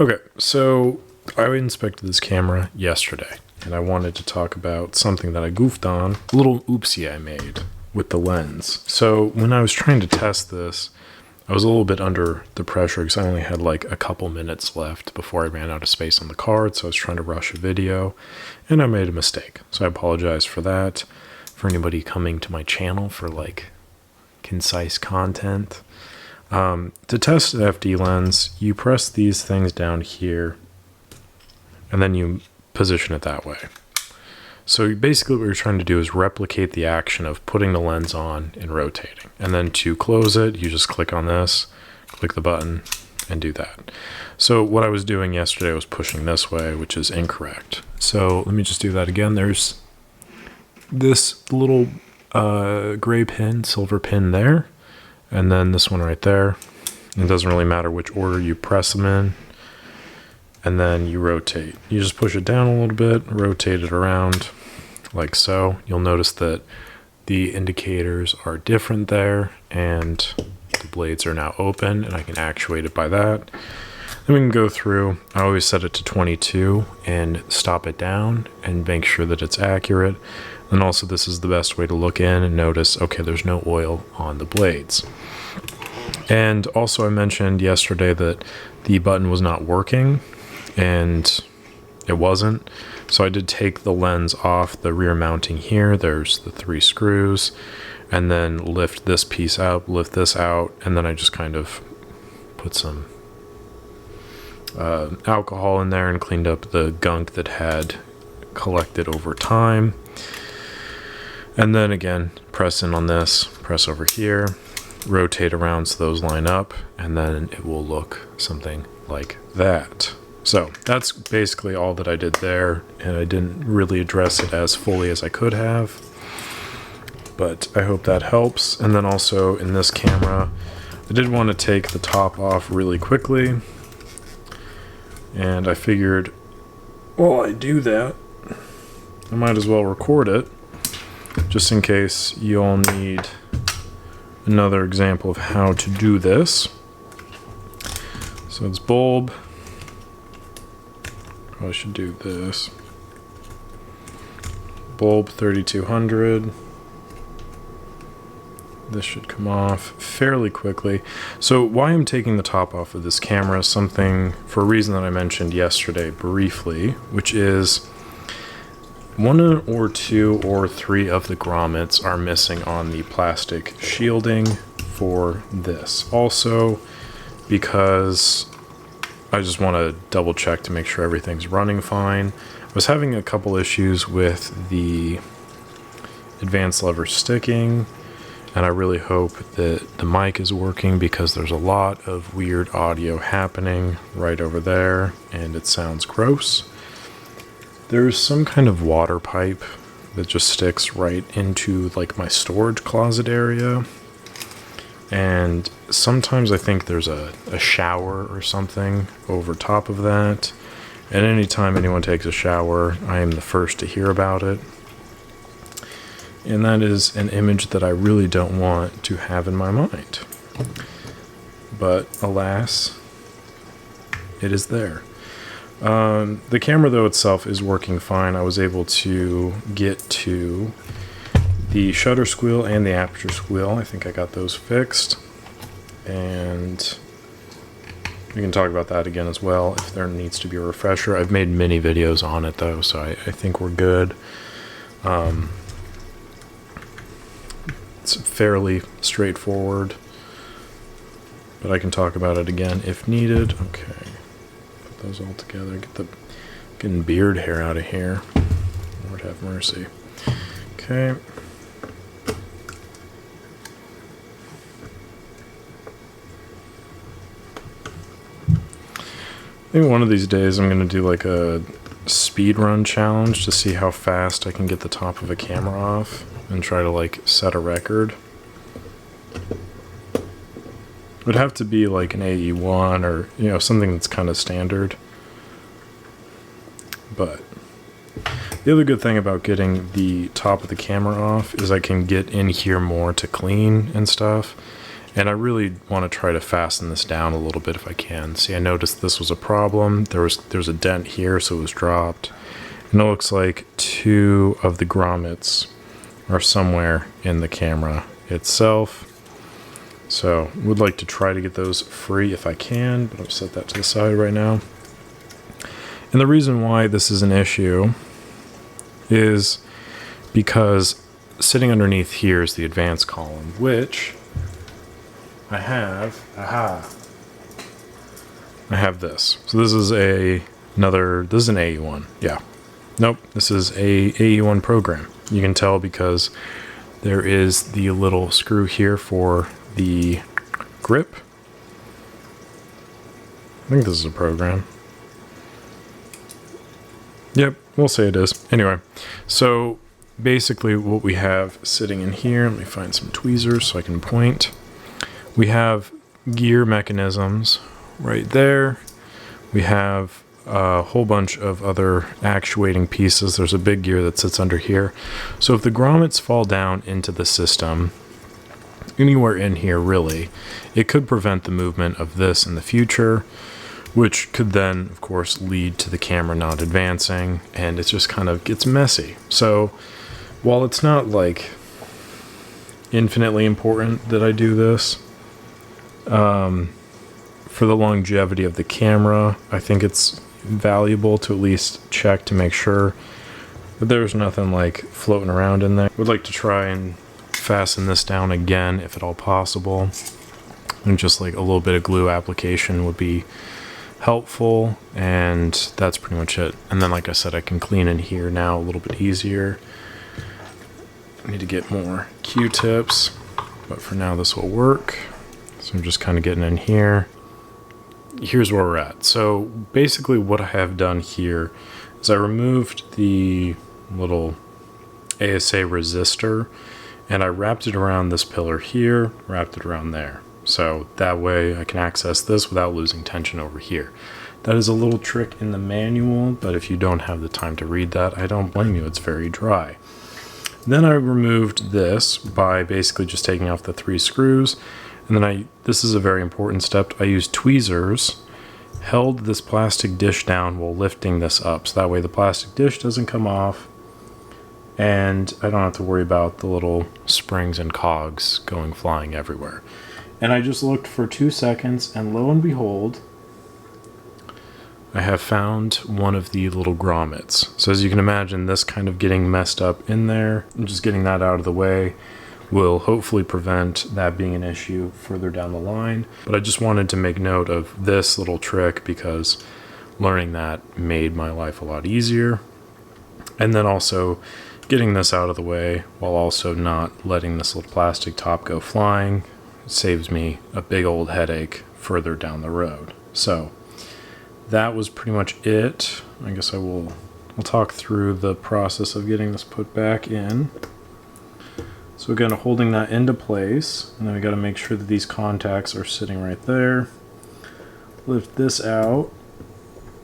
Okay, so I inspected this camera yesterday, and I wanted to talk about something that I goofed on, a little oopsie I made with the lens. So when I was trying to test this, I was a little bit under the pressure because I only had like a couple minutes left before I ran out of space on the card, so I was trying to rush a video, and I made a mistake. So I apologize for that. For anybody coming to my channel for like concise content. To test the FD lens, you press these things down here and then you position it that way. So basically what you're trying to do is replicate the action of putting the lens on and rotating. And then to close it, you just click on this, click the button, and do that. So what I was doing yesterday was pushing this way, which is incorrect. So let me just do that again. There's this little gray pin, silver pin there, and then this one right there. It doesn't really matter which order you press them in, and then you rotate. You just push it down a little bit, rotate it around like so. You'll notice that the indicators are different there, and the blades are now open, and I can actuate it by that. Then we can go through. I always set it to 22 and stop it down and make sure that it's accurate. And also this is the best way to look in and notice, okay, there's no oil on the blades. And also I mentioned yesterday that the button was not working, and it wasn't. So I did take the lens off the rear mounting here. There's the 3 screws, and then lift this piece out, lift this out, and then I just kind of put some alcohol in there and cleaned up the gunk that had collected over time. And then again, press in on this, press over here, rotate around so those line up, and then it will look something like that. So that's basically all that I did there, and I didn't really address it as fully as I could have, but I hope that helps. And then also in this camera, I did want to take the top off really quickly, and I figured while I do that, I might as well record it, just in case you all need another example of how to do this. So it's bulb. I should do this. Bulb 3200. This should come off fairly quickly. So why I'm taking the top off of this camera is something for a reason that I mentioned yesterday briefly, which is 1 or 2 or 3 of the grommets are missing on the plastic shielding for this. Also, because I just want to double check to make sure everything's running fine. I was having a couple issues with the advanced lever sticking, and I really hope that the mic is working because there's a lot of weird audio happening right over there, and it sounds gross. There's some kind of water pipe that just sticks right into like my storage closet area. And sometimes I think there's a shower or something over top of that. And anytime anyone takes a shower, I am the first to hear about it. And that is an image that I really don't want to have in my mind. But alas, it is there. The camera though itself is working fine. I was able to get to the shutter squeal and the aperture squeal. I think I got those fixed, and we can talk about that again as well if there needs to be a refresher. I've made many videos on it though, so I think we're good. It's fairly straightforward, but I can talk about it again if needed. Okay. Those all together. Get the getting beard hair out of here. Lord have mercy. Okay. I think one of these days I'm going to do like a speed run challenge to see how fast I can get the top of a camera off and try to like set a record. It would have to be like an AE-1 or, you know, something that's kind of standard. But the other good thing about getting the top of the camera off is I can get in here more to clean and stuff. And I really want to try to fasten this down a little bit if I can. See, I noticed this was a problem. There's a dent here, so it was dropped. And it looks like 2 of the grommets are somewhere in the camera itself. So would like to try to get those free if I can, but I'll set that to the side right now. And the reason why this is an issue is because sitting underneath here is the advanced column, which I have, I have this. So this is this is an AE-1, yeah. Nope, this is a AE-1 program. You can tell because there is the little screw here for the grip. I think this is a program. Yep, we'll say it is. Anyway, so basically what we have sitting in here, let me find some tweezers so I can point. We have gear mechanisms right there. We have a whole bunch of other actuating pieces. There's a big gear that sits under here. So if the grommets fall down into the system, anywhere in here really, it could prevent the movement of this in the future, which could then, of course, lead to the camera not advancing, and it just kind of gets messy. So while it's not like infinitely important that I do this, for the longevity of the camera, I think it's valuable to at least check to make sure that there's nothing like floating around in there. Would like to try and fasten this down again if at all possible, and just like a little bit of glue application would be helpful, and that's pretty much it. And then, like I said, I can clean in here now a little bit easier. I need to get more Q-tips, but for now this will work. So I'm just kind of getting in here. Here's where we're at. So basically what I have done here is I removed the little ASA resistor and I wrapped it around this pillar here, wrapped it around there. So that way I can access this without losing tension over here. That is a little trick in the manual, but if you don't have the time to read that, I don't blame you. It's very dry. Then I removed this by basically just taking off the 3 screws. And then this is a very important step, I used tweezers, held this plastic dish down while lifting this up. So that way the plastic dish doesn't come off and I don't have to worry about the little springs and cogs going flying everywhere. And I just looked for 2 seconds and lo and behold, I have found one of the little grommets. So as you can imagine, this kind of getting messed up in there, and just getting that out of the way will hopefully prevent that being an issue further down the line. But I just wanted to make note of this little trick because learning that made my life a lot easier. And then also getting this out of the way while also not letting this little plastic top go flying saves me a big old headache further down the road. So that was pretty much it. I guess we'll talk through the process of getting this put back in. So again, holding that into place, and then we got to make sure that these contacts are sitting right there. Lift this out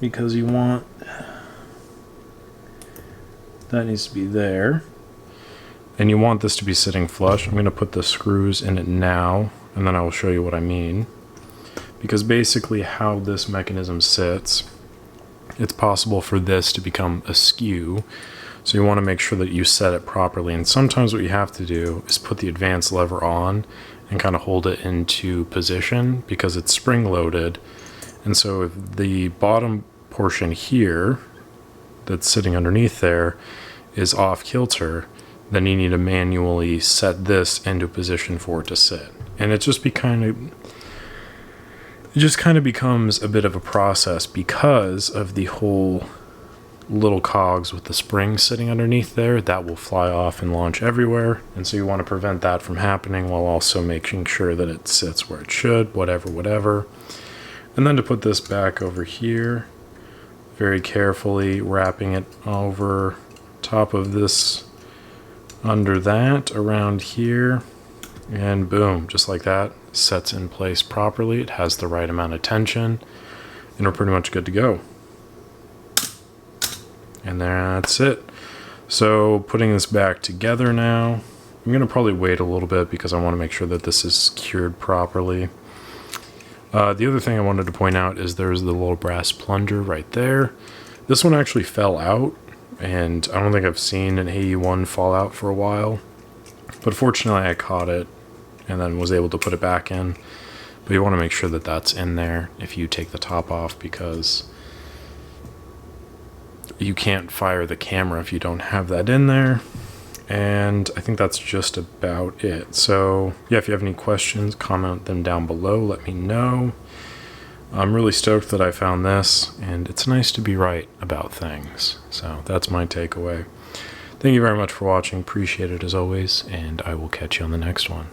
because you want that needs to be there, and you want this to be sitting flush. I'm going to put the screws in it now, and then I will show you what I mean. Because basically how this mechanism sits, it's possible for this to become askew. So you want to make sure that you set it properly. And sometimes what you have to do is put the advance lever on and kind of hold it into position because it's spring loaded. And so if the bottom portion here that's sitting underneath there is off kilter, then you need to manually set this into position for it to sit. And it just kind of becomes a bit of a process because of the whole little cogs with the springs sitting underneath there that will fly off and launch everywhere. And so you want to prevent that from happening while also making sure that it sits where it should, whatever. And then to put this back over here, very carefully wrapping it over top of this, under that, around here, and boom, just like that, sets in place properly. It has the right amount of tension, and we're pretty much good to go. And that's it. So putting this back together now, I'm going to probably wait a little bit because I want to make sure that this is secured properly. The other thing I wanted to point out is there's the little brass plunger right there. This one actually fell out, and I don't think I've seen an AE-1 fall out for a while. But fortunately I caught it and then was able to put it back in. But you want to make sure that that's in there if you take the top off, because you can't fire the camera if you don't have that in there. And I think that's just about it. So yeah, if you have any questions, comment them down below. Let me know. I'm really stoked that I found this, and it's nice to be right about things. So that's my takeaway. Thank you very much for watching. Appreciate it as always, and I will catch you on the next one.